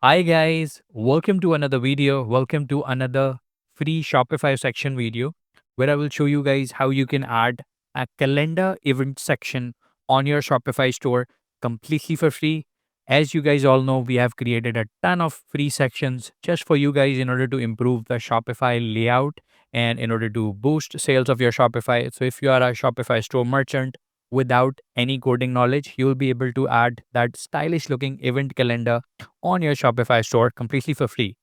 Hi guys, welcome to another video. Welcome to another free Shopify section video where I will show you guys how you can add a calendar event section on your Shopify store completely for free. As you guys all know, we have created a ton of free sections just for you guys in order to improve the Shopify layout and in order to boost sales of your Shopify. So if you are a Shopify store merchant without any coding knowledge, you will be able to add that stylish looking event calendar on your Shopify store completely for free.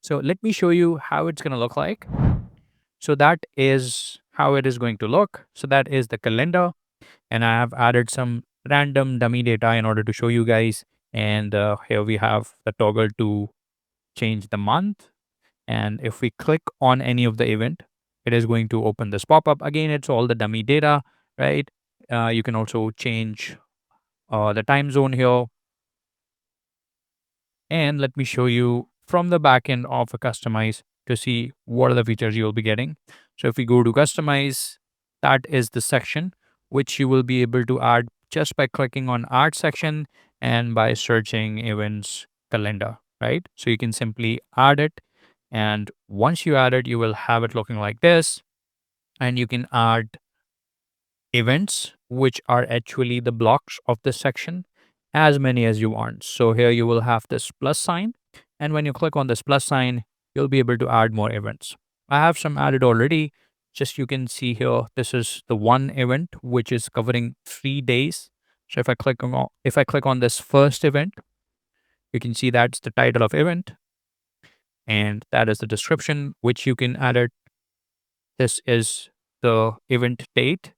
So let me show you how it's going to look like. So that is how it is going to look. So that is the calendar, and I have added some random dummy data in order to show you guys. And here we have the toggle to change the month. And if we click on any of the event, it is going to open this pop-up. Again, it's all the dummy data, right? You can also change the time zone here. And let me show you from the backend of a customize to see what are the features you'll be getting. So if we go to customize, that is the section which you will be able to add just by clicking on add section and by searching events calendar, right? So you can simply add it. And once you add it, you will have it looking like this. And you can add events, which are actually the blocks of this section, as many as you want. So here you will have this plus sign. And when you click on this plus sign, you'll be able to add more events. I have some added already. Just you can see here, this is the one event which is covering 3 days. So if I click on this first event, you can see that's the title of event and that is the description which you can add it. This is the event date.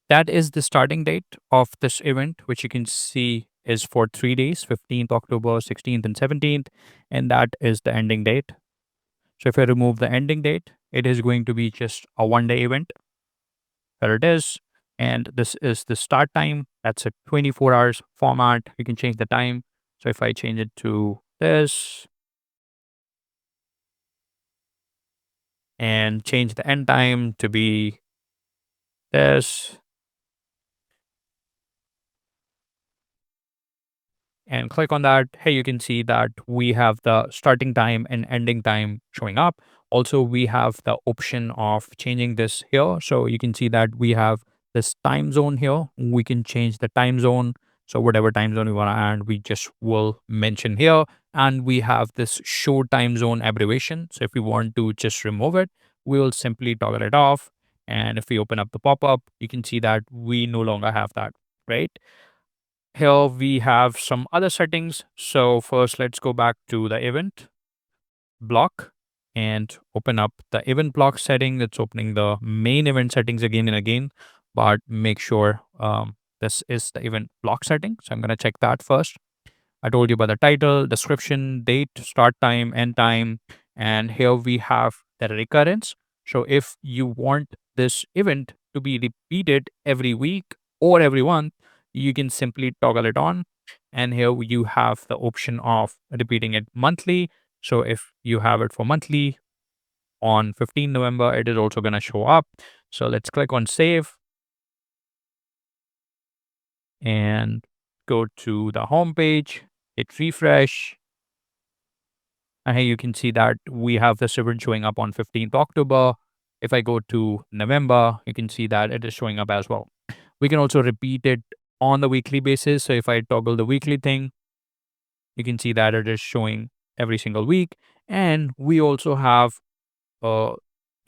That is the starting date of this event, which you can see is for 3 days, 15th October, 16th, and 17th. And that is the ending date. So if I remove the ending date, it is going to be just a 1 day event. There it is. And this is the start time. That's a 24 hours format. You can change the time. So if I change it to this and change the end time to be this, and click on that, hey, you can see that we have the starting time and ending time showing up. Also, we have the option of changing this here. So you can see that we have this time zone here. We can change the time zone. So whatever time zone we want to add, we just will mention here. And we have this show time zone abbreviation. So if we want to just remove it, we will simply toggle it off. And if we open up the pop-up, you can see that we no longer have that, right? Here we have some other settings. So first, let's go back to the event block and open up the event block setting. That's opening the main event settings again and again, but make sure this is the event block setting. So I'm going to check that first. I told you about the title, description, date, start time, end time. And here we have the recurrence. So if you want this event to be repeated every week or every month, you can simply toggle it on. And here you have the option of repeating it monthly. So if you have it for monthly on 15 November, it is also going to show up. So let's click on save and go to the home page, hit refresh. And here you can see that we have this event showing up on 15th October. If I go to November, you can see that it is showing up as well. We can also repeat it on the weekly basis. So if I toggle the weekly thing, you can see that it is showing every single week. And we also have a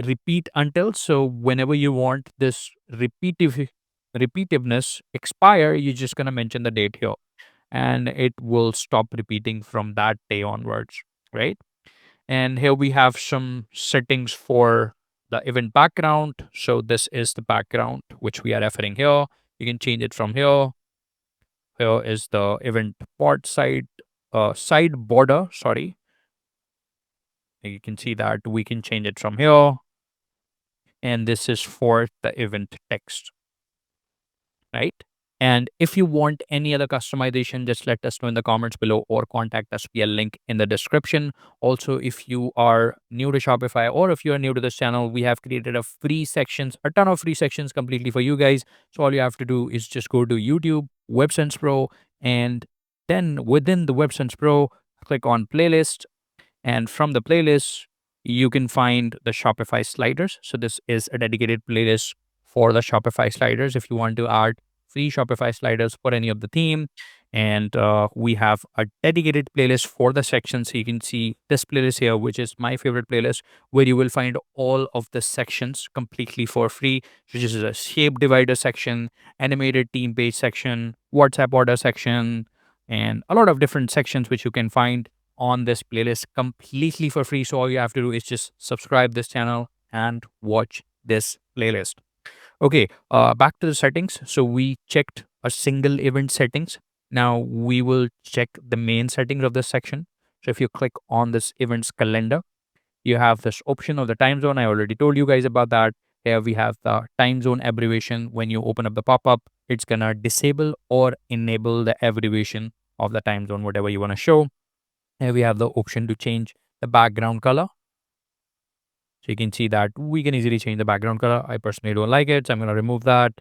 repeat until. So whenever you want this repetitiveness expire, you're just going to mention the date here and it will stop repeating from that day onwards, right? And here we have some settings for the event background. So this is the background which we are referring here. You can change it from here. Here is the event part side border. Sorry. You can see that we can change it from here. And this is for the event text, right? And if you want any other customization, just let us know in the comments below or contact us via link in the description. Also, if you are new to Shopify or if you are new to this channel, we have created a ton of free sections completely for you guys. So all you have to do is just go to YouTube, WebSense Pro, and then within the WebSense Pro, click on playlist, and from the playlist, you can find the Shopify sliders. So this is a dedicated playlist for the Shopify sliders if you want to add free Shopify sliders for any of the theme. And we have a dedicated playlist for the section. So you can see this playlist here, which is my favorite playlist, where you will find all of the sections completely for free, which is a shape divider section, animated team page section, WhatsApp order section, and a lot of different sections which you can find on this playlist completely for free. So all you have to do is just subscribe this channel and watch this playlist. Okay, back to the settings. So we checked a single event settings. Now we will check the main settings of this section. So if you click on this events calendar, you have this option of the time zone. I already told you guys about that. Here we have the time zone abbreviation. When you open up the pop-up, it's gonna disable or enable the abbreviation of the time zone, whatever you want to show. Here we have the option to change the background color. So you can see that we can easily change the background color. I personally don't like it, so I'm going to remove that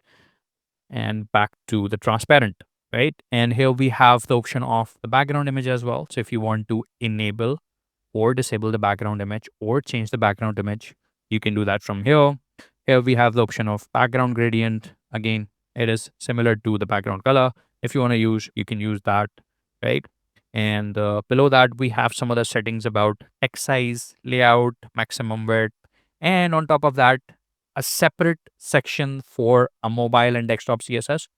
and back to the transparent, right? And here we have the option of the background image as well. So if you want to enable or disable the background image or change the background image, you can do that from here. Here we have the option of background gradient. Again, it is similar to the background color. If you want to use, you can use that, right? And below that, we have some other settings about text size, layout, maximum width. And on top of that, a separate section for a mobile and desktop CSS.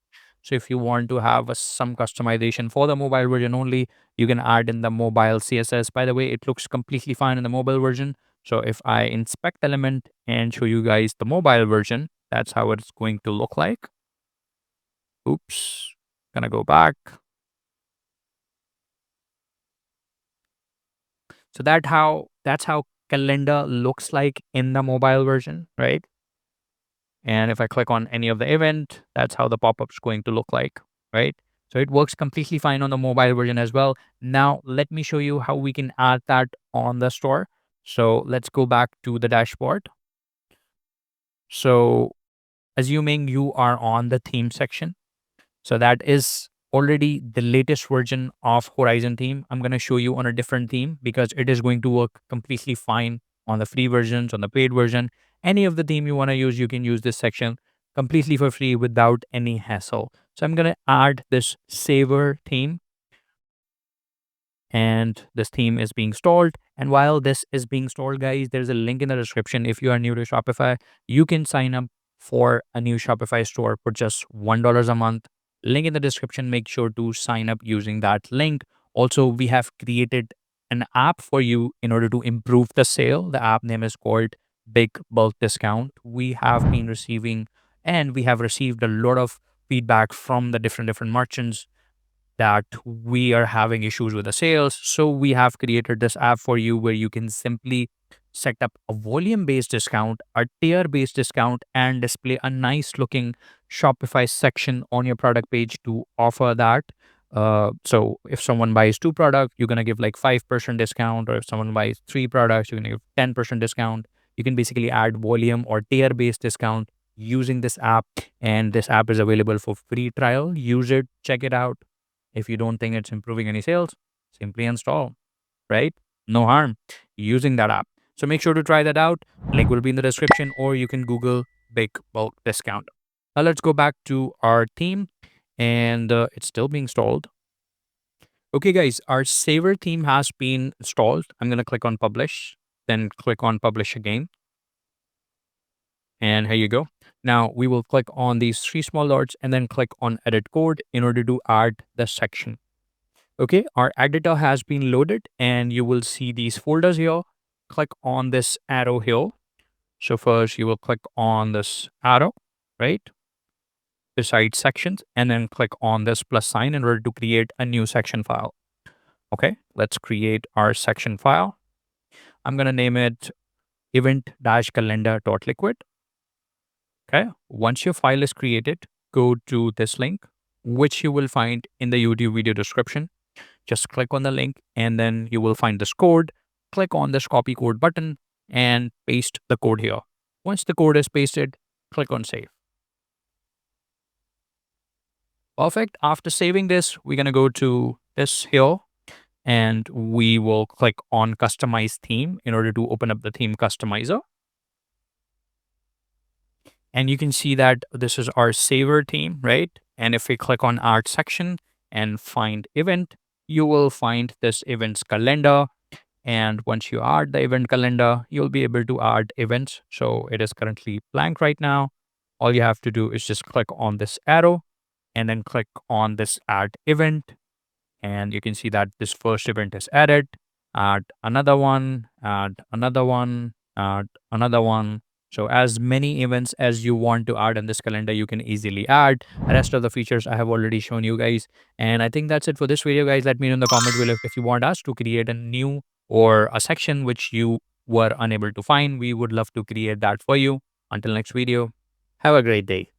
So if you want to have some customization for the mobile version only, you can add in the mobile CSS. By the way, it looks completely fine in the mobile version. So if I inspect element and show you guys the mobile version, that's how it's going to look like. Oops, gonna go back. So that's how calendar looks like in the mobile version, right? And if I click on any of the event, that's how the pop-up's going to look like, right? So it works completely fine on the mobile version as well. Now, let me show you how we can add that on the store. So let's go back to the dashboard. So assuming you are on the theme section, so that is already the latest version of Horizon theme. I'm going to show you on a different theme because it is going to work completely fine on the free versions, on the paid version. Any of the theme you want to use, you can use this section completely for free without any hassle. So I'm going to add this saver theme, and this theme is being installed. And while this is being installed, guys, there's a link in the description. If you are new to Shopify, you can sign up for a new Shopify store for just $1 a month. Link in the description. Make sure to sign up using that link. Also, we have created an app for you in order to improve the sale. The app name is called Big Bulk Discount. We have been receiving and we have received a lot of feedback from the different merchants that we are having issues with the sales. So we have created this app for you where you can simply set up a volume based discount, a tier based discount, and display a nice looking Shopify section on your product page to offer that. So if someone buys 2 products, you're gonna give like 5% discount, or if someone buys 3 products, you're gonna give 10% discount. You can basically add volume or tier based discount using this app, and this app is available for free trial. Use it, check it out. If you don't think it's improving any sales, simply install, right? No harm using that app. So make sure to try that out. Link will be in the description, or you can Google Big Bulk Discount. Now let's go back to our theme, and it's still being installed. Okay, guys, our saver theme has been installed. I'm going to click on publish, then click on publish again. And here you go. Now we will click on these 3 small dots and then click on edit code in order to add the section. Okay, our editor has been loaded and you will see these folders here. Click on this arrow here. So first you will click on this arrow, right? Beside sections, and then click on this plus sign in order to create a new section file. Okay, let's create our section file. I'm going to name it event-calendar.liquid. Okay, once your file is created, go to this link, which you will find in the YouTube video description. Just click on the link and then you will find this code. Click on this copy code button and paste the code here. Once the code is pasted, click on save. Perfect. After saving this, we're going to go to this here and we will click on customize theme in order to open up the theme customizer. And you can see that this is our saver theme, right? And if we click on art section and find event, you will find this events calendar. And once you add the event calendar, you'll be able to add events. So it is currently blank right now. All you have to do is just click on this arrow and then click on this add event, and you can see that this first event is added. Add another one, add another one, add another one. So as many events as you want to add in this calendar, you can easily add. The rest of the features I have already shown you guys. And I think that's it for this video, guys. Let me know in the comment below if you want us to create a new or a section which you were unable to find. We would love to create that for you. Until next video, have a great day.